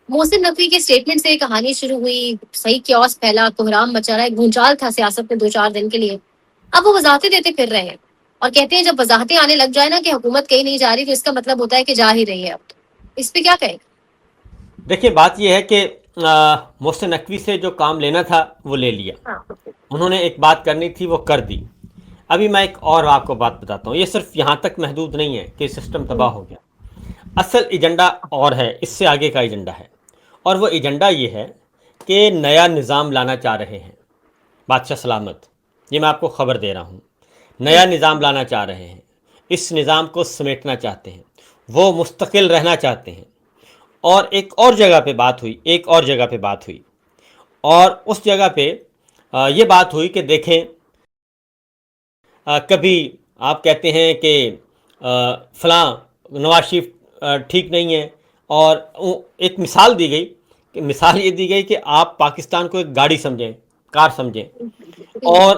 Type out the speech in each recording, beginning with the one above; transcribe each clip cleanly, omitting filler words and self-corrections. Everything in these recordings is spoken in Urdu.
محسن نقوی کے اسٹیٹمنٹ سے کہانی شروع ہوئی، صحیح کیوس پھیلا، کوہرام مچا رہا ہے، گونجال تھا سیاست میں 2-4 دن کے لیے. اب وہ وضاحتیں دیتے پھر رہے ہیں اور کہتے ہیں جب وضاحتیں آنے لگ جائے نا کہ حکومت کہیں نہیں جا رہی تو اس کا مطلب ہوتا ہے کہ جا ہی رہی ہے. اب تو اس پہ کیا کہیں؟ دیکھیے بات یہ ہے کہ محسن نقوی سے جو کام لینا تھا وہ لے لیا. ہاں. انہوں نے ایک بات کرنی تھی وہ کر دی. ابھی میں ایک اور آپ کو بات بتاتا ہوں، یہ صرف یہاں تک محدود نہیں ہے کہ سسٹم تباہ ہو گیا. اصل ایجنڈا اور ہے، اس سے آگے کا ایجنڈا ہے، اور وہ ایجنڈا یہ ہے کہ نیا نظام لانا چاہ رہے ہیں بادشاہ سلامت. یہ میں آپ کو خبر دے رہا ہوں، نیا نظام لانا چاہ رہے ہیں. اس نظام کو سمیٹنا چاہتے ہیں، وہ مستقل رہنا چاہتے ہیں. اور ایک اور جگہ پہ بات ہوئی، اور اس جگہ پہ یہ بات ہوئی کہ دیکھیں کبھی آپ کہتے ہیں کہ فلاں نواز شریف ٹھیک نہیں ہے، اور ایک مثال دی گئی، کہ مثال یہ دی گئی کہ آپ پاکستان کو ایک گاڑی سمجھیں، کار سمجھیں، اور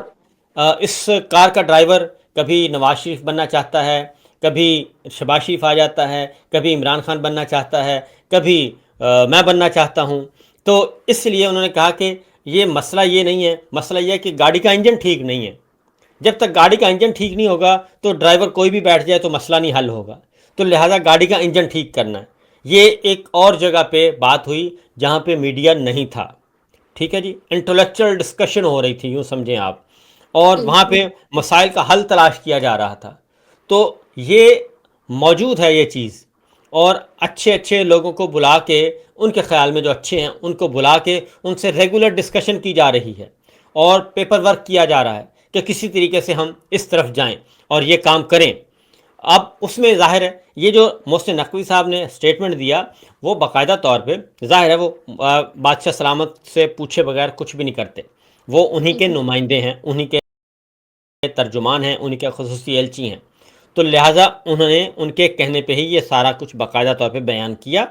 اس کار کا ڈرائیور کبھی نواز شریف بننا چاہتا ہے، کبھی شہباز شریف آ جاتا ہے، کبھی عمران خان بننا چاہتا ہے، کبھی میں بننا چاہتا ہوں. تو اس لیے انہوں نے کہا کہ یہ مسئلہ یہ نہیں ہے، مسئلہ یہ ہے کہ گاڑی کا انجن ٹھیک نہیں ہے. جب تک گاڑی کا انجن ٹھیک نہیں ہوگا تو ڈرائیور کوئی بھی بیٹھ جائے تو مسئلہ نہیں حل ہوگا. تو لہٰذا گاڑی کا انجن ٹھیک کرنا ہے. یہ ایک اور جگہ پہ بات ہوئی جہاں پہ میڈیا نہیں تھا. ٹھیک ہے جی، انٹلیکچوئل ڈسکشن ہو رہی تھی، یوں سمجھیں آپ، اور وہاں پہ مسائل کا حل تلاش کیا جا رہا تھا. تو یہ موجود ہے یہ چیز، اور اچھے اچھے لوگوں کو بلا کے، ان کے خیال میں جو اچھے ہیں ان کو بلا کے ان سے ریگولر ڈسکشن کی جا رہی ہے، اور پیپر ورک کیا جا رہا ہے کہ کسی طریقے سے ہم اس طرف جائیں اور یہ کام کریں. اب اس میں ظاہر ہے یہ جو محسن نقوی صاحب نے اسٹیٹمنٹ دیا وہ باقاعدہ طور پہ ظاہر ہے وہ بادشاہ سلامت سے پوچھے بغیر کچھ بھی نہیں کرتے. وہ انہی کے نمائندے ہیں، انہی کے ترجمان ہیں، انہی کے خصوصی ایلچی ہیں. تو لہٰذا انہوں نے ان کے کہنے پہ ہی یہ سارا کچھ باقاعدہ طور پہ بیان کیا،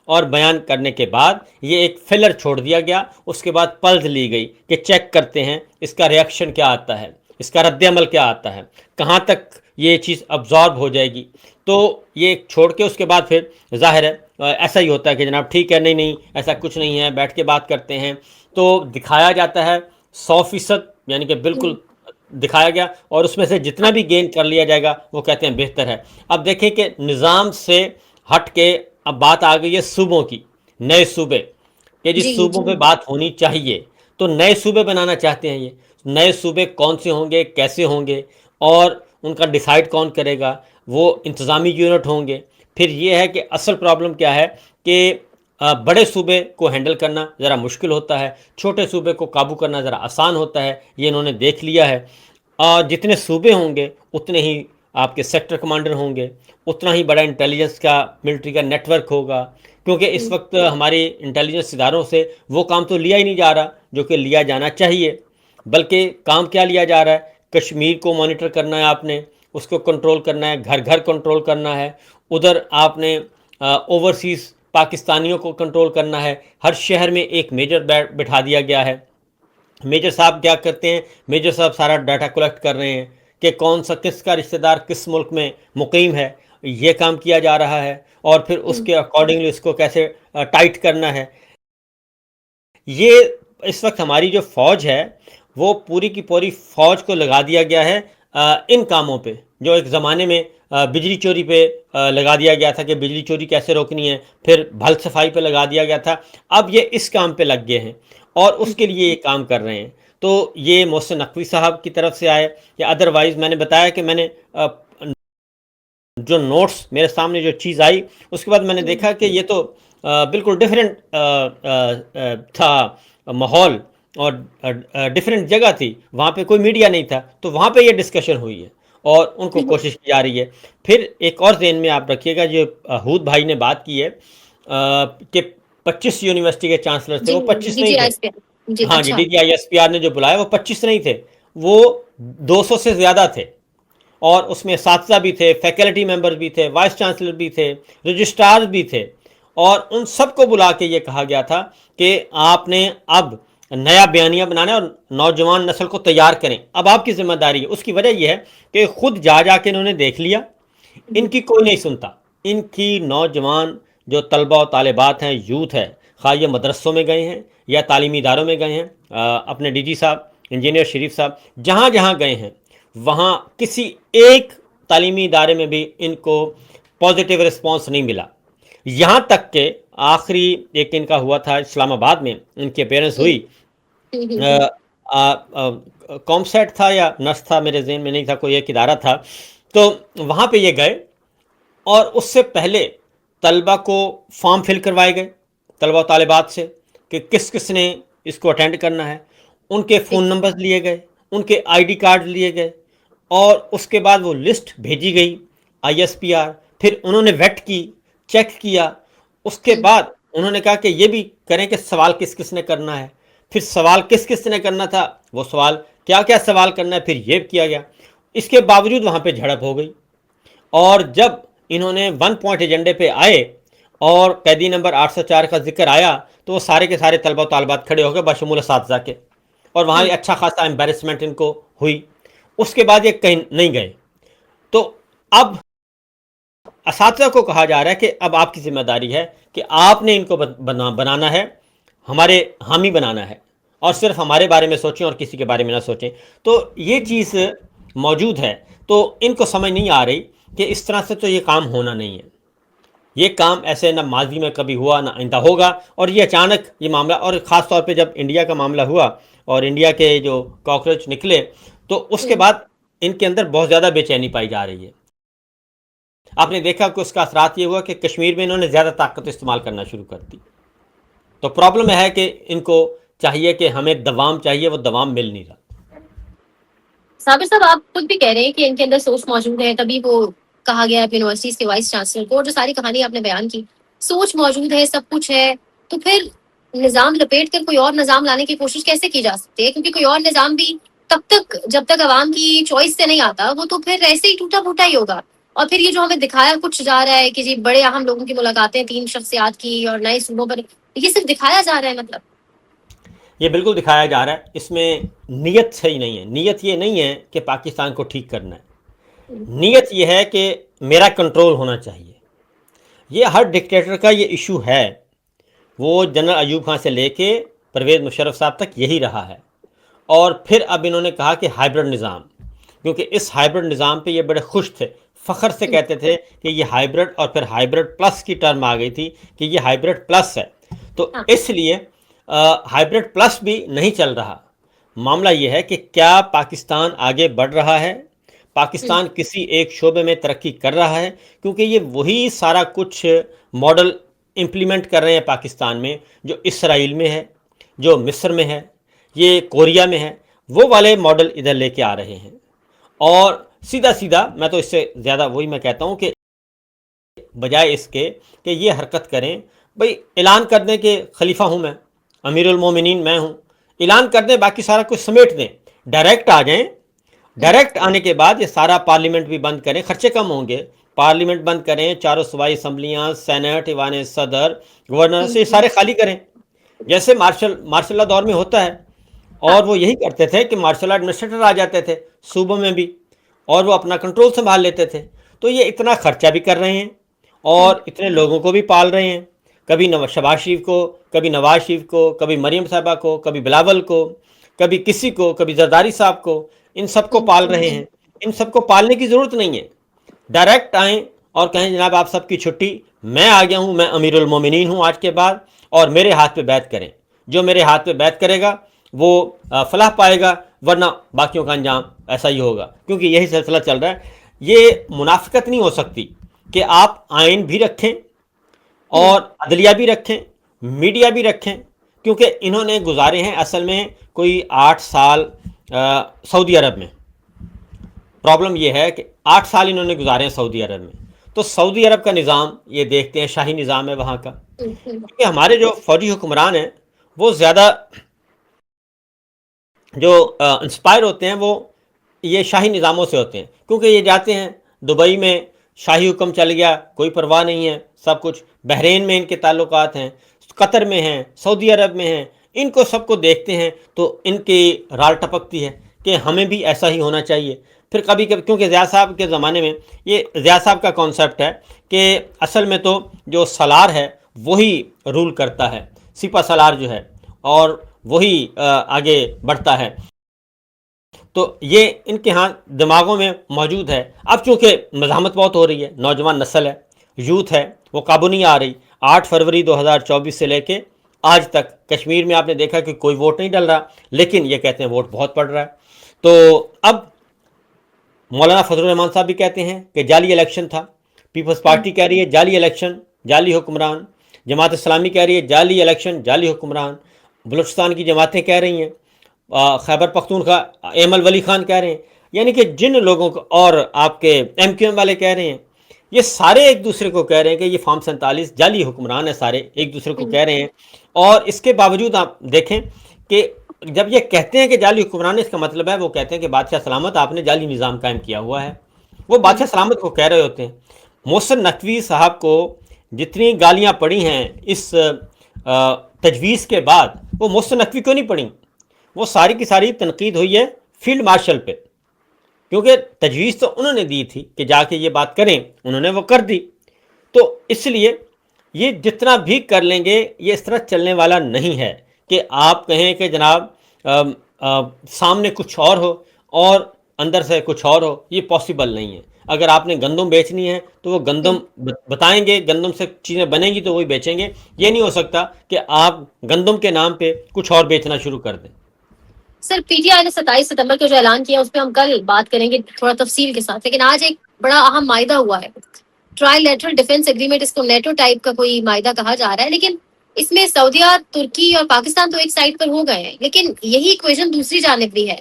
اور بیان کرنے کے بعد یہ ایک فلر چھوڑ دیا گیا. اس کے بعد پلز لی گئی کہ چیک کرتے ہیں اس کا ریئیکشن کیا آتا ہے، اس کا رد عمل کیا آتا ہے، کہاں تک یہ چیز ابزارب ہو جائے گی. تو یہ چھوڑ کے اس کے بعد پھر ظاہر ہے ایسا ہی ہوتا ہے کہ جناب ٹھیک ہے، نہیں نہیں ایسا کچھ نہیں ہے، بیٹھ کے بات کرتے ہیں. تو دکھایا جاتا ہے 100%، یعنی کہ بالکل دکھایا گیا، اور اس میں سے جتنا بھی گین کر لیا جائے گا وہ کہتے ہیں بہتر ہے. اب دیکھیں کہ نظام سے ہٹ کے اب بات آ گئی ہے صوبوں کی، نئے صوبے، کہ جس جی صوبوں پہ بات ہونی چاہیے. تو نئے صوبے بنانا چاہتے ہیں. یہ نئے صوبے کون سے ہوں گے، کیسے ہوں گے، اور ان کا ڈیسائیڈ کون کرے گا؟ وہ انتظامی یونٹ ہوں گے. پھر یہ ہے کہ اصل پرابلم کیا ہے کہ بڑے صوبے کو ہینڈل کرنا ذرا مشکل ہوتا ہے، چھوٹے صوبے کو قابو کرنا ذرا آسان ہوتا ہے. یہ انہوں نے دیکھ لیا ہے. جتنے صوبے ہوں گے اتنے ہی آپ کے سیکٹر کمانڈر ہوں گے، اتنا ہی بڑا انٹیلیجنس کا، ملٹری کا نیٹ ورک ہوگا. کیونکہ اس وقت ہماری انٹیلیجنس اداروں سے وہ کام تو لیا ہی نہیں جا رہا جو کہ لیا جانا چاہیے، بلکہ کام کیا لیا جا رہا ہے؟ کشمیر کو مانیٹر کرنا ہے، آپ نے اس کو کنٹرول کرنا ہے، گھر گھر کنٹرول کرنا ہے. ادھر آپ نے اوورسیز پاکستانیوں کو کنٹرول کرنا ہے. ہر شہر میں ایک میجر بٹھا دیا گیا ہے. میجر صاحب کیا کرتے ہیں؟ میجر صاحب سارا ڈاٹا کلیکٹ کر رہے ہیں کہ کون سا، کس کا رشتہ دار کس ملک میں مقیم ہے. یہ کام کیا جا رہا ہے، اور پھر اس کے اکارڈنگلی اس کو کیسے ٹائٹ کرنا ہے. یہ اس وقت ہماری جو فوج ہے وہ پوری کی پوری فوج کو لگا دیا گیا ہے ان کاموں پہ، جو ایک زمانے میں بجلی چوری پہ لگا دیا گیا تھا کہ بجلی چوری کیسے روکنی ہے، پھر بھل صفائی پہ لگا دیا گیا تھا. اب یہ اس کام پہ لگ گئے ہیں اور اس کے لیے یہ کام کر رہے ہیں. تو یہ محسن نقوی صاحب کی طرف سے آئے، یا ادروائز میں نے بتایا کہ میں نے جو نوٹس میرے سامنے جو چیز آئی اس کے بعد میں نے دیکھا کہ یہ تو بالکل ڈفرینٹ تھا ماحول، اور ڈفرینٹ جگہ تھی، وہاں پہ کوئی میڈیا نہیں تھا. تو وہاں پہ یہ ڈسکشن ہوئی ہے اور ان کو کوشش کی جا رہی ہے. پھر ایک اور ذہن میں آپ رکھیے گا، جو ہود بھائی نے بات کی ہے کہ 25 یونیورسٹی کے چانسلر تھے، جی وہ 25 جی نہیں جی تھے. آئی ایس پی آر. جی ہاں جی، اچھا. D G I S P R نے جو بلایا وہ 25 نہیں تھے، وہ 200 سے زیادہ تھے. اور اس میں اساتذہ بھی تھے، فیکلٹی ممبر بھی تھے، وائس چانسلر بھی تھے، رجسٹرار بھی تھے. اور ان سب کو بلا کے یہ کہا گیا تھا کہ آپ نے اب نیا بیانیہ بنانا ہے اور نوجوان نسل کو تیار کریں. اب آپ کی ذمہ داری ہے. اس کی وجہ یہ ہے کہ خود جا کے انہوں نے دیکھ لیا، ان کی کوئی نہیں سنتا. ان کی نوجوان جو طلبہ و طالبات ہیں، یوتھ ہے، خواہ یہ مدرسوں میں گئے ہیں یا تعلیمی اداروں میں گئے ہیں، اپنے ڈی جی صاحب، انجینئر شریف صاحب جہاں جہاں گئے ہیں وہاں کسی ایک تعلیمی ادارے میں بھی ان کو پازیٹیو رسپانس نہیں ملا، یہاں تک کہ آخری ایک ان کا ہوا تھا اسلام آباد میں، ان کی اپیرنس ہوئی، کام سیٹ تھا یا نس تھا، میرے ذہن میں نہیں تھا، کوئی ایک ادارہ تھا، تو وہاں پہ یہ گئے اور اس سے پہلے طلبہ کو فارم فل کروائے گئے طلبہ و طالبات سے کہ کس کس نے اس کو اٹینڈ کرنا ہے، ان کے فون نمبر لیے گئے، ان کے آئی ڈی کارڈ لیے گئے، اور اس کے بعد وہ لسٹ بھیجی گئی آئی ایس پی آر، پھر انہوں نے ویٹ کی، چیک کیا، اس کے بعد انہوں نے کہا کہ یہ بھی کریں کہ سوال کس کس نے کرنا ہے، پھر سوال کس کس نے کرنا تھا، وہ سوال کیا کیا سوال کرنا ہے، پھر یہ کیا گیا، اس کے باوجود وہاں پہ جھڑپ ہو گئی، اور جب انہوں نے 1 پوائنٹ ایجنڈے پہ آئے اور قیدی نمبر 804 کا ذکر آیا تو وہ سارے کے سارے طلبہ و طالبات کھڑے ہو گئے بشمول اساتذہ کے، اور وہاں اچھا خاصا امبیرسمنٹ ان کو ہوئی، اس کے بعد یہ کہیں نہیں گئے۔ تو اب اساتذہ کو کہا جا رہا ہے کہ اب آپ کی ذمہ داری ہے کہ آپ نے ان کو بنانا ہے، ہمارے حامی بنانا ہے، اور صرف ہمارے بارے میں سوچیں اور کسی کے بارے میں نہ سوچیں۔ تو یہ چیز موجود ہے، تو ان کو سمجھ نہیں آ رہی کہ اس طرح سے تو یہ کام ہونا نہیں ہے، یہ کام ایسے نہ ماضی میں کبھی ہوا نہ آئندہ ہوگا، اور یہ اچانک یہ معاملہ، اور خاص طور پہ جب انڈیا کا معاملہ ہوا اور انڈیا کے جو کاکروچ نکلے تو اس کے بعد ان کے اندر بہت زیادہ بے چینی پائی جا رہی ہے۔ آپ نے دیکھا کہ اس کا اثرات یہ ہوا کہ کشمیر میں انہوں نے زیادہ طاقت استعمال کرنا شروع کر دی، تو پرابلم ہے کہ ان کو چاہیے کہ ہمیں دوام چاہیے، وہ دوام مل نہیں رہا۔ صابر صاحب، آپ خود بھی کہہ رہے ہیں کہ ان کے اندر سوچ موجود ہے، تبھی وہ کہا گیا ہے یونیورسٹیز کے وائس چانسلر کو، اور جو ساری کہانی آپ نے بیان کی، سوچ موجود ہے، سب کچھ ہے، تو پھر نظام لپیٹ کر کوئی اور نظام لانے کی کوشش کیسے کی جا سکتی ہے؟ کیونکہ کوئی اور نظام بھی تب تک جب تک عوام کی چوائس سے نہیں آتا وہ تو پھر ایسے ہی ٹوٹا پھوٹا ہی ہوگا۔ اور پھر یہ جو ہمیں دکھایا کچھ جا رہا ہے کہ جی بڑے اہم لوگوں کی ملاقاتیں 3 شخصیات کی اور نئے صوبوں پر، یہ صرف دکھایا جا رہا ہے مطلب۔ یہ بالکل دکھایا جا رہا ہے، اس میں نیت صحیح نہیں ہے، نیت یہ نہیں ہے کہ پاکستان کو ٹھیک کرنا ہے، نیت یہ ہے کہ میرا کنٹرول ہونا چاہیے۔ یہ ہر ڈکٹیٹر کا یہ ایشو ہے، وہ جنرل ایوب خان سے لے کے پرویز مشرف صاحب تک یہی رہا ہے، اور پھر اب انہوں نے کہا کہ ہائیبرڈ نظام، کیونکہ اس ہائیبرڈ نظام پہ یہ بڑے خوش تھے، فخر سے کہتے تھے کہ یہ ہائیبرڈ، اور پھر ہائیبرڈ پلس کی ٹرم آ گئی تھی کہ یہ ہائیبرڈ پلس ہے، تو اس لیے ہائیبرڈ پلس بھی نہیں چل رہا۔ معاملہ یہ ہے کہ کیا پاکستان آگے بڑھ رہا ہے، پاکستان کسی ایک شعبے میں ترقی کر رہا ہے، کیونکہ یہ وہی سارا کچھ ماڈل امپلیمنٹ کر رہے ہیں پاکستان میں جو اسرائیل میں ہے، جو مصر میں ہے، یہ کوریا میں ہے، وہ والے ماڈل ادھر لے کے آ رہے ہیں، اور سیدھا سیدھا میں تو اس سے زیادہ وہی میں کہتا ہوں کہ بجائے اس کے کہ یہ حرکت کریں، بھئی اعلان کر دیں کہ خلیفہ ہوں میں، امیر المومنین میں ہوں، اعلان کر دیں، باقی سارا کچھ سمیٹ دیں، ڈائریکٹ آ جائیں، ڈائریکٹ آنے کے بعد یہ سارا پارلیمنٹ بھی بند کریں، خرچے کم ہوں گے، پارلیمنٹ بند کریں، چاروں صوبائی اسمبلیاں، سینٹ، ایوان صدر، گورنر سے سارے خالی کریں، جیسے مارشل لا دور میں ہوتا ہے، اور وہ یہی کرتے تھے کہ مارشل لا ایڈمنسٹریٹر آ جاتے تھے صوبوں میں بھی، اور وہ اپنا کنٹرول سنبھال لیتے تھے، تو یہ اتنا خرچہ بھی کر رہے ہیں اور اتنے لوگوں کو بھی پال رہے ہیں، کبھی شہباز شریف کو، کبھی نواز شریف کو، کبھی مریم صاحبہ کو، کبھی بلاول کو، کبھی کسی کو، کبھی زرداری صاحب کو، ان سب کو پال رہے ہیں۔ ان سب کو پالنے کی ضرورت نہیں ہے، ڈائریکٹ آئیں اور کہیں جناب آپ سب کی چھٹی، میں آ گیا ہوں، میں امیر المومنین ہوں آج کے بعد، اور میرے ہاتھ پہ بیعت کریں، جو میرے ہاتھ پہ بیعت کرے گا وہ فلاح پائے گا، ورنہ باقیوں کا انجام ایسا ہی ہوگا، کیونکہ یہی سلسلہ چل رہا ہے۔ یہ منافقت نہیں ہو سکتی کہ آپ آئین بھی رکھیں اور عدلیہ بھی رکھیں، میڈیا بھی رکھیں، کیونکہ انہوں نے گزارے ہیں اصل میں کوئی 8 سال سعودی عرب میں۔ پرابلم یہ ہے کہ 8 سال انہوں نے گزارے ہیں سعودی عرب میں، تو سعودی عرب کا نظام یہ دیکھتے ہیں، شاہی نظام ہے وہاں کا، کیونکہ ہمارے جو فوجی حکمران ہیں وہ زیادہ جو انسپائر ہوتے ہیں وہ یہ شاہی نظاموں سے ہوتے ہیں، کیونکہ یہ جاتے ہیں دبئی میں، شاہی حکم چل گیا، کوئی پرواہ نہیں ہے، سب کچھ، بحرین میں ان کے تعلقات ہیں، قطر میں ہیں، سعودی عرب میں ہیں، ان کو سب کو دیکھتے ہیں تو ان کی رال ٹپکتی ہے کہ ہمیں بھی ایسا ہی ہونا چاہیے۔ پھر کبھی کبھی، کیونکہ ضیاء صاحب کے زمانے میں یہ ضیاء صاحب کا کانسیپٹ ہے کہ اصل میں تو جو سالار ہے وہی رول کرتا ہے، سپہ سالار جو ہے، اور وہی آگے بڑھتا ہے. تو یہ ان کے ہاں دماغوں میں موجود ہے. اب چونکہ مزاحمت بہت ہو رہی ہے، نوجوان نسل ہے، یوتھ ہے، وہ قابو نہیں آ رہی. 8 فروری 2024 سے لے کے آج تک کشمیر میں آپ نے دیکھا کہ کوئی ووٹ نہیں ڈل رہا، لیکن یہ کہتے ہیں ووٹ بہت پڑ رہا ہے. تو اب مولانا فضل الرحمان صاحب بھی کہتے ہیں کہ جعلی الیکشن تھا، پیپلز پارٹی کہہ رہی ہے جعلی الیکشن، جعلی حکمران، جماعت اسلامی کہہ رہی ہے جعلی الیکشن، جعلی حکمران، بلوچستان کی جماعتیں کہہ رہی ہیں، خیبر پختونخوا ایمل ولی خان کہہ رہے ہیں. یعنی کہ جن لوگوں کو، اور آپ کے ایم کیو ایم والے کہہ رہے ہیں، یہ سارے ایک دوسرے کو کہہ رہے ہیں کہ یہ فارم 47 جعلی حکمران ہے، سارے ایک دوسرے کو کہہ رہے ہیں. اور اس کے باوجود آپ دیکھیں کہ جب یہ کہتے ہیں کہ جعلی حکمران ہے، اس کا مطلب ہے وہ کہتے ہیں کہ بادشاہ سلامت آپ نے جعلی نظام قائم کیا ہوا ہے. وہ بادشاہ سلامت کو کہہ رہے ہوتے ہیں. محسن نقوی صاحب کو جتنی گالیاں پڑی ہیں اس تجویز کے بعد، وہ محسن نقوی کو نہیں پڑیں، وہ ساری کی ساری تنقید ہوئی ہے فیلڈ مارشل پہ، کیونکہ تجویز تو انہوں نے دی تھی کہ جا کے یہ بات کریں، انہوں نے وہ کر دی. تو اس لیے یہ جتنا بھی کر لیں گے یہ اس طرح چلنے والا نہیں ہے کہ آپ کہیں کہ جناب سامنے کچھ اور ہو اور اندر سے کچھ اور ہو. یہ پاسبل نہیں ہے. اگر آپ نے گندم بیچنی ہے تو وہ گندم بتائیں گے، گندم سے چیزیں بنیں گی تو وہی بیچیں گے. یہ نہیں ہو سکتا کہ آپ گندم کے نام پہ کچھ اور بیچنا شروع کر دیں. سر پی ٹی آئی نے 27 ستمبر کو جو اعلان کیا اس پہ ہم کل بات کریں گے تھوڑا تفصیل کے ساتھ، لیکن آج ایک بڑا اہم معاہدہ ہوا ہے، ٹرائی لیٹرل ڈیفینس ایگریمنٹ. اس کو نیٹو ٹائپ کا کوئی معاہدہ کہا جا رہا ہے، لیکن اس میں سعودیہ، ترکی اور پاکستان تو ایک سائڈ پر ہو گئے ہیں، لیکن یہی ایکویشن دوسری جانب بھی ہے.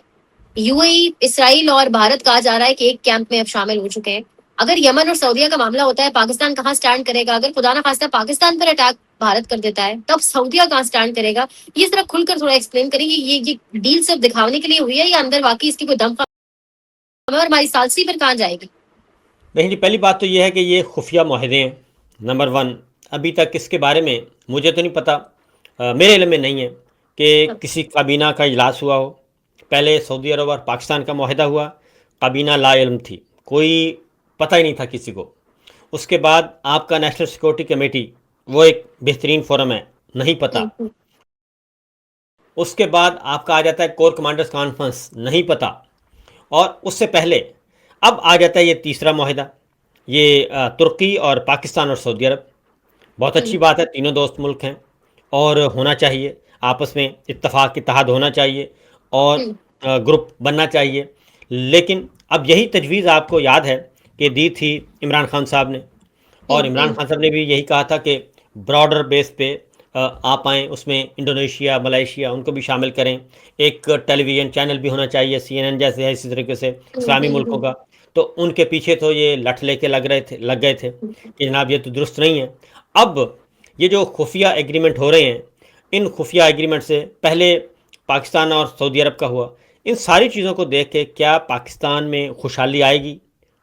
یو اے ای، اسرائیل اور بھارت کہا جا رہا ہے کہ ایک کیمپ میں اب شامل ہو چکے ہیں. اگر یمن اور سعودیہ کا معاملہ ہوتا ہے، پاکستان کہاں سٹینڈ کرے گا؟ اگر خدا نہ خواستہ پاکستان پر اٹیک بھارت کر دیتا ہے تب سعودیہ کہاں سٹینڈ کرے گا؟ یہ ذرا کھل کر تھوڑا ایکسپلین کریں گے. یہ ڈیل صرف دکھانے کے لیے ہوئی ہے یا اندر واقعی اس کی کوئی دم خام ہے، اور ہماری سالسی پر کہاں جائے گی؟ دیکھیں جی، پہلی بات تو یہ ہے کہ یہ خفیہ معاہدے ہیں. نمبر 1، ابھی تک اس کے بارے میں مجھے تو نہیں پتا، میرے علم میں نہیں ہے کہ کسی کابینہ کا اجلاس ہوا ہو. پہلے سعودی عرب اور پاکستان کا معاہدہ ہوا، کابینہ لا علم تھی، کوئی پتہ ہی نہیں تھا کسی کو. اس کے بعد آپ کا نیشنل سیکورٹی کمیٹی، وہ ایک بہترین فورم ہے، نہیں پتہ. اس کے بعد آپ کا آ جاتا ہے کور کمانڈرز کانفرنس، نہیں پتہ. اور اس سے پہلے اب آ جاتا ہے یہ تیسرا معاہدہ، یہ ترکی اور پاکستان اور سعودی عرب. بہت اچھی بات ہے، تینوں دوست ملک ہیں اور ہونا چاہیے، آپس میں اتفاق اتحاد ہونا چاہیے اور گروپ بننا چاہیے. لیکن اب یہی تجویز آپ کو یاد ہے کہ دی تھی عمران خان صاحب نے، اور عمران خان صاحب نے بھی یہی کہا تھا کہ براڈر بیس پہ آپ آئیں، اس میں انڈونیشیا، ملائیشیا ان کو بھی شامل کریں. ایک ٹیلی ویژن چینل بھی ہونا چاہیے CNN جیسے ہے، اسی طریقے سے اسلامی ملکوں کا. تو ان کے پیچھے تو یہ لٹ لے کے لگ گئے تھے کہ جناب یہ تو درست نہیں ہے. اب یہ جو خفیہ ایگریمنٹ ہو رہے ہیں، ان خفیہ ایگریمنٹ سے پہلے پاکستان اور سعودی عرب کا ہوا، ان ساری چیزوں کو دیکھ کے کیا پاکستان میں خوشحالی آئے گی،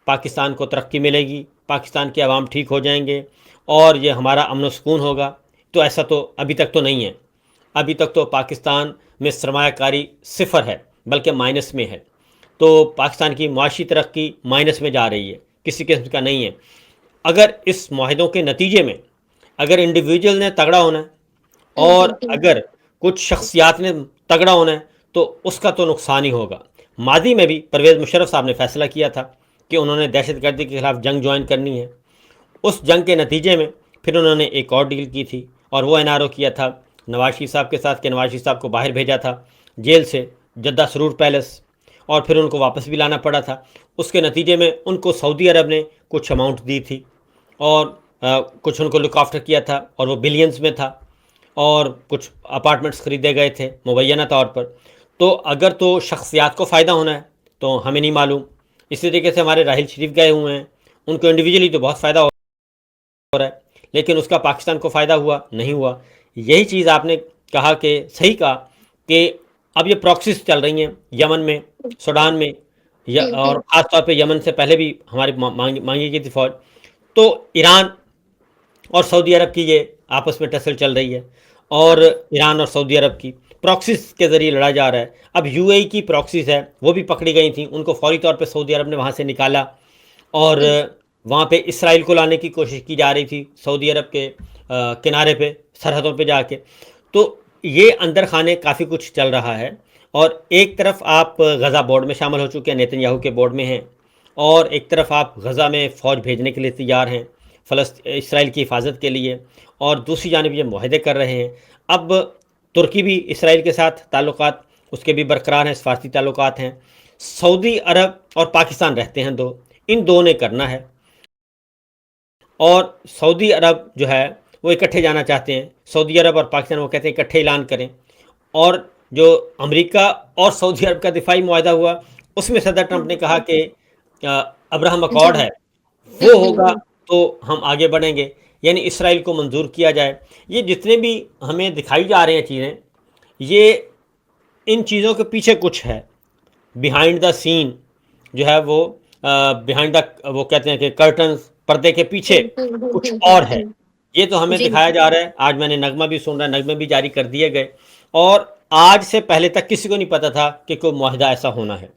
پاکستان کو ترقی ملے گی، پاکستان کے عوام ٹھیک ہو جائیں گے اور یہ ہمارا امن و سکون ہوگا؟ تو ایسا تو ابھی تک تو نہیں ہے. ابھی تک تو پاکستان میں سرمایہ کاری صفر ہے، بلکہ مائنس میں ہے. تو پاکستان کی معاشی ترقی مائنس میں جا رہی ہے، کسی قسم کا نہیں ہے. اگر اس معاہدوں کے نتیجے میں اگر انڈیویجول نے تگڑا ہونا ہے اور اگر کچھ شخصیات نے تگڑا ہونا ہے تو اس کا تو نقصان ہی ہوگا. ماضی میں بھی پرویز مشرف صاحب نے فیصلہ کیا تھا کہ انہوں نے دہشت گردی کے خلاف جنگ جوائن کرنی ہے. اس جنگ کے نتیجے میں پھر انہوں نے ایک اور ڈیل کی تھی اور وہ NRO کیا تھا نواز شریف صاحب کے ساتھ، کہ نواز شریف صاحب کو باہر بھیجا تھا جیل سے، جدہ سرور پیلس، اور پھر ان کو واپس بھی لانا پڑا تھا. اس کے نتیجے میں ان کو سعودی عرب نے کچھ اماؤنٹ دی تھی اور کچھ ان کو لک آفٹر کیا تھا، اور وہ بلینز میں تھا، اور کچھ اپارٹمنٹس خریدے گئے تھے مبینہ طور پر. تو اگر تو شخصیات کو فائدہ ہونا ہے تو ہمیں نہیں معلوم. اسی طریقے سے ہمارے راحل شریف گئے ہوئے ہیں، ان کو انڈیویجولی تو بہت فائدہ ہو رہا ہے، لیکن اس کا پاکستان کو فائدہ ہوا نہیں ہوا. یہی چیز آپ نے کہا کہ صحیح کہا کہ اب یہ پراکسیز چل رہی ہیں یمن میں، سوڈان میں، اور خاص طور پہ یمن سے پہلے بھی ہماری مانگی گئی تھی فوج. تو ایران اور سعودی عرب کی یہ آپس میں ٹسل چل رہی ہے، اور ایران اور سعودی عرب کی پراکسیز کے ذریعے لڑا جا رہا ہے. اب UAE کی پراکسیز ہے، وہ بھی پکڑی گئی تھیں، ان کو فوری طور پہ سعودی عرب نے وہاں سے نکالا. اور وہاں پہ اسرائیل کو لانے کی کوشش کی جا رہی تھی سعودی عرب کے کنارے پہ، سرحدوں پہ جا کے. تو یہ اندر خانے کافی کچھ چل رہا ہے. اور ایک طرف آپ غزہ بورڈ میں شامل ہو چکے ہیں، نیتن یاہو کے بورڈ میں ہیں، اور ایک طرف آپ غزہ میں فوج بھیجنے کے لیے تیار ہیں اسرائیل کی حفاظت کے لیے، اور دوسری جانب یہ معاہدے کر رہے ہیں. اب ترکی بھی اسرائیل کے ساتھ تعلقات اس کے بھی برقرار ہیں، سفارتی تعلقات ہیں. سعودی عرب اور پاکستان رہتے ہیں دو، ان دو نے کرنا ہے. اور سعودی عرب جو ہے وہ اکٹھے جانا چاہتے ہیں، سعودی عرب اور پاکستان وہ کہتے ہیں اکٹھے اعلان کریں. اور جو امریکہ اور سعودی عرب کا دفاعی معاہدہ ہوا، اس میں صدر ٹرمپ نے کہا کہ ابراہم جی. اکارڈ ہے وہ ہوگا تو ہم آگے بڑھیں گے، یعنی اسرائیل کو منظور کیا جائے. یہ جتنے بھی ہمیں دکھائی جا رہے ہیں چیزیں، یہ ان چیزوں کے پیچھے کچھ ہے، بیہائنڈ دا سین جو ہے وہ، بیہائنڈ دا وہ کہتے ہیں کہ کرٹنز، پردے کے پیچھے کچھ اور ہے. یہ تو ہمیں جی. دکھایا جا رہا ہے. آج میں نے نغمہ بھی سن رہا ہے، نغمے بھی جاری کر دیے گئے، اور آج سے پہلے تک کسی کو نہیں پتا تھا کہ کوئی معاہدہ ایسا ہونا ہے.